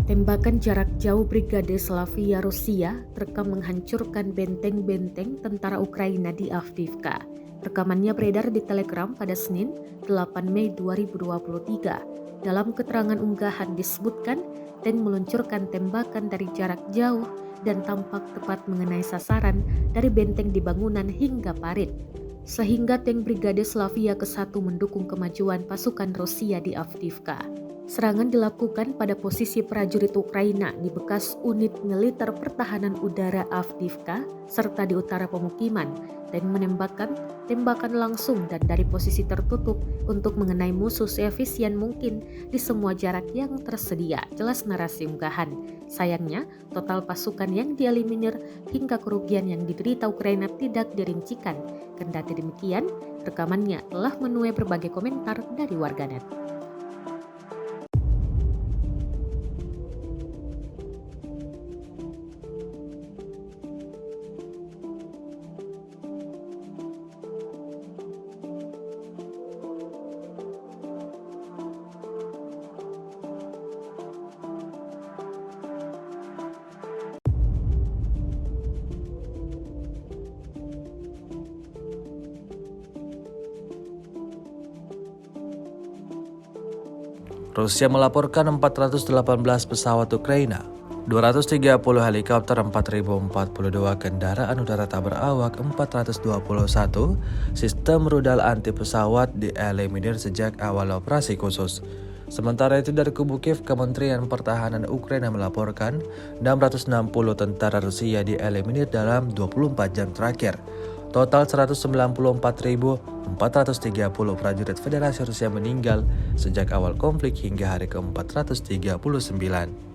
Tembakan jarak jauh Brigade Slavia Rusia terekam menghancurkan benteng-benteng tentara Ukraina di Avdiivka. Rekamannya beredar di Telegram pada Senin, 8 Mei 2023. Dalam keterangan unggahan disebutkan, tank meluncurkan tembakan dari jarak jauh dan tampak tepat mengenai sasaran dari benteng di bangunan hingga parit. Sehingga tank Brigade Slavia ke-1 mendukung kemajuan pasukan Rusia di Avdiivka. Serangan dilakukan pada posisi prajurit Ukraina di bekas unit militer pertahanan udara Avdiivka serta di utara pemukiman dan menembakkan tembakan langsung dan dari posisi tertutup untuk mengenai musuh seefisien mungkin di semua jarak yang tersedia, jelas narasi unggahan. Sayangnya, total pasukan yang dieliminir hingga kerugian yang diderita Ukraina tidak dirincikan. Kendati demikian, rekamannya telah menuai berbagai komentar dari warganet. Rusia melaporkan 418 pesawat Ukraina, 230 helikopter, 4.042 kendaraan udara tak berawak, 421 sistem rudal anti pesawat dieliminir sejak awal operasi khusus. Sementara itu dari kubu Kiev, Kementerian Pertahanan Ukraina melaporkan 660 tentara Rusia dieliminir dalam 24 jam terakhir. Total 194.430 prajurit Federasi Rusia meninggal sejak awal konflik hingga hari ke-439.